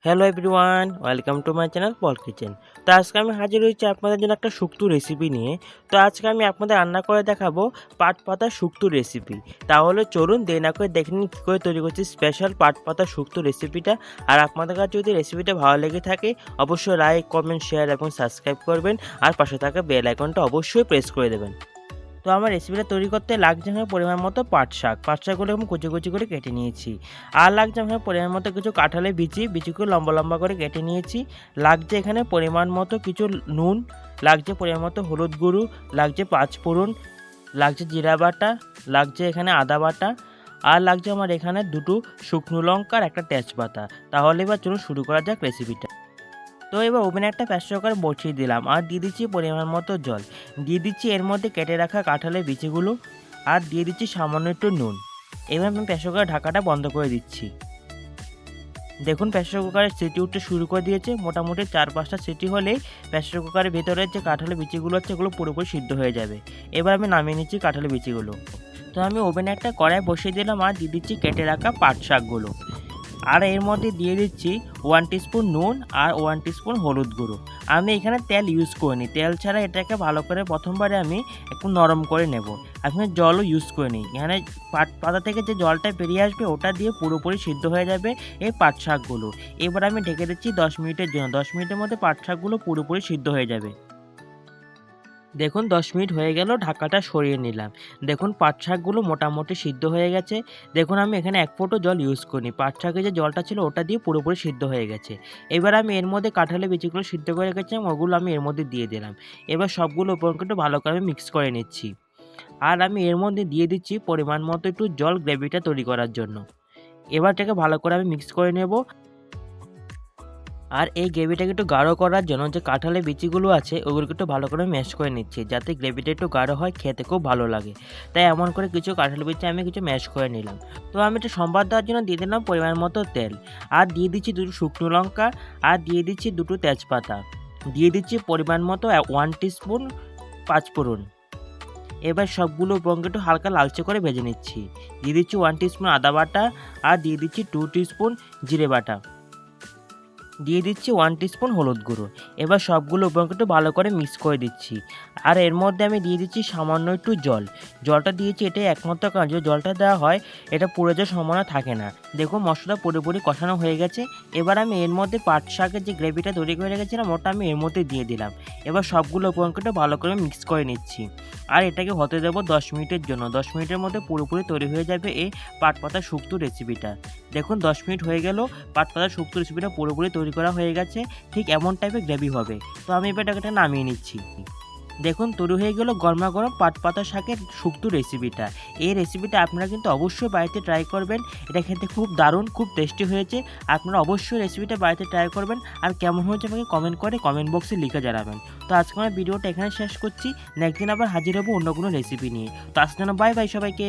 Hello everyone, welcome to my channel Paul kitchen. তো আজকে আমি হাজির হয়েছি আপনাদের জন্য একটা শুক্তো রেসিপি নিয়ে। তো আজকে আমি আপনাদের রান্না করে দেখাবো পাট পাতা শুক্তো রেসিপি। তাহলে চলুন দেরি না করে দেখে নিন কী করে তৈরি করছি স্পেশাল পাট পাতা শুক্তো রেসিপিটা। আর আপনাদের কাছে যদি রেসিপিটা ভালো লেগে থাকে অবশ্যই লাইক, কমেন্ট, শেয়ার এবং সাবস্ক্রাইব করবেন। আর পাশে থাকা বেল আইকনটা অবশ্যই প্রেস করে দেবেন। তো আমার রেসিপিটা তৈরি করতে লাগছে এখানে পরিমাণ মতো পাট শাকগুলো আমি কুচি কুচি করে কেটে নিয়েছি। আর লাগছে এখানে পরিমাণ মতো কিছু কাঁঠালের বিচিগুলো লম্বা লম্বা করে কেটে নিয়েছি। লাগছে এখানে পরিমাণ মতো কিছু নুন, লাগছে পরিমাণ মতো হলুদ গুঁড়ো, লাগছে পাঁচফোড়ন, লাগছে জিরা বাটা, লাগছে এখানে আদা বাটা, আর লাগছে আমার এখানে দুটো শুকনো লঙ্কা আর একটা তেজপাতা। তাহলে এবার চলুন শুরু করা যাক রেসিপিটা। তো এবার ওভেনে একটা প্রেসার কুকার বসিয়ে দিলাম আর দিয়ে দিচ্ছি পরিমাণ মতো জল। দিয়ে দিচ্ছি এর মধ্যে কেটে রাখা কাঁঠালের বিচিগুলো আর দিয়ে দিচ্ছি সামান্য একটু নুন। এবার আমি প্রেসার কুকারের ঢাকাটা বন্ধ করে দিচ্ছি। দেখুন প্রেসার কুকারের সিটি উঠতে শুরু করে দিয়েছে। মোটামুটি 4-5টা সিটি হলেই প্রেসার কুকারের ভেতরে যে কাঁঠালের বিচিগুলো আছে এগুলো পুরোপুরি সিদ্ধ হয়ে যাবে। এবার আমি নামিয়ে নিচ্ছি কাঁঠালের বিচিগুলো। তো আমি ওভেনে একটা কড়াই বসিয়ে দিলাম আর দিয়ে দিচ্ছি কেটে রাখা পাট শাকগুলো। আর এর মধ্যে দিয়ে দিচ্ছি 1 টিস্পুন নুন আর 1 টিস্পুন হলুদ গুঁড়ো। আমি এখানে তেল ইউজ করিনি, তেল ছাড়া এটাকে ভালো করে প্রথমবারে আমি একটু নরম করে নেব। আমি জলও ইউজ করিনি, এখানে পাতা থেকে যে জলটা বেরিয়ে আসবে ওটা দিয়ে পুরোপুরি সিদ্ধ হয়ে যাবে এই পাট শাকগুলো। এবার আমি ঢেকে দিচ্ছি 10 মিনিটের জন্য। 10 মিনিটের মধ্যে পাট শাকগুলো পুরোপুরি সিদ্ধ হয়ে যাবে। দেখুন 10 মিনিট হয়ে গেল, ঢাকাটা সরিয়ে নিলাম। দেখুন পাট শাকগুলো মোটামুটি সিদ্ধ হয়ে গেছে। দেখুন আমি এখানে এক ফোঁটা জল ইউজ করিনি, পাট শাকে যে জলটা ছিল ওটা দিয়ে পুরোপুরি সিদ্ধ হয়ে গেছে। এবার আমি এর মধ্যে কাঁঠালের বিচিগুলো সিদ্ধ করে রেখেছিলাম ওগুলো আমি এর মধ্যে দিয়ে দিলাম। এবার সবগুলো উপকরণ একটু ভালো করে আমি মিক্স করে নিচ্ছি। আর আমি এর মধ্যে দিয়ে দিচ্ছি পরিমাণ মতো একটু জল গ্রেভিটা তৈরি করার জন্য। এবার এটাকে ভালো করে আমি মিক্স করে নেব। আর এই গ্রেভিটাকে একটু গাঢ় করার জন্য যে কাঁঠালের বিচিগুলো আছে ওগুলোকে একটু ভালো করে ম্যাশ করে নিচ্ছি, যাতে গ্রেভিটা একটু গাঢ় হয়, খেতে খুব ভালো লাগে। তাই এমন করে কিছু কাঁঠালের বিচি আমি কিছু ম্যাশ করে নিলাম। তো আমি একটু সম্বাদ দেওয়ার জন্য দিয়ে দিলাম পরিমাণ মতো তেল, আর দিয়ে দিচ্ছি দুটো শুকনো লঙ্কা, আর দিয়ে দিচ্ছি দুটো তেজপাতা, দিয়ে দিচ্ছি পরিমাণ মতো 1 টিস্পুন পাঁচফোড়ন। এবার সবগুলো উপকরণকে একটু হালকা লালচে করে ভেজে নিচ্ছি। দিয়ে দিচ্ছি 1 টিস্পুন আদা বাটা, আর দিয়ে দিচ্ছি 2 টিস্পুন জিরে বাটা, দিয়ে দিচ্ছি 1 টিস্পুন হলুদ গুঁড়ো। এবার সবগুলো উপকরণ একটু ভালো করে মিক্স করে দিচ্ছি। আর এর মধ্যে আমি দিয়ে দিচ্ছি সামান্য একটু জল। জলটা দিয়েছি এটাই একমাত্র কারণ, যে জলটা দেওয়া হয় এটা পুড়ে যাওয়ার সম্ভাবনা থাকে না। দেখুন মশলা পুরোপুরি কষানো হয়ে গেছে। এবার আমি এর মধ্যে পাট শাকের যে গ্রেভিটা তৈরি করে রেখেছিলাম ওটা আমি এর মধ্যে দিয়ে দিলাম। এবার সবগুলো উপকরণকে একটু ভালো করে মিক্স করে নিচ্ছি। আর এটাকে হতে দেবো 10 মিনিটের জন্য। 10 মিনিটের মধ্যে পুরোপুরি তৈরি হয়ে যাবে এই পাট পাতা শুক্তো রেসিপিটা। দেখুন 10 মিনিট হয়ে গেল, পাট পাতা শুক্তো রেসিপিটা পুরোপুরি তৈরি করা হয়ে গেছে। ঠিক এমন টাইপের গ্রেভি হবে। তো আমি এবার এটাকে নামিয়ে নিচ্ছি। দেখুন তৈরি হয়ে গেল গরমা গরম পাট পাতা শাকের শুক্তো রেসিপিটা। এই রেসিপিটা আপনারা কিন্তু অবশ্যই বাড়িতে ট্রাই করবেন। এটা খেতে খুব দারুণ, খুব টেস্টি হয়েছে। আপনারা অবশ্যই রেসিপিটা বাড়িতে ট্রাই করবেন। আর কেমন হয়েছে আমাকে কমেন্ট করে কমেন্ট বক্সে লিখে জানাবেন। তো আজকে আমার ভিডিওটা এখানে শেষ করছি। নেক্সট দিন আবার হাজির হবো অন্য কোনো রেসিপি নিয়ে। তো আজকের জন্য বাই বাই সবাইকে।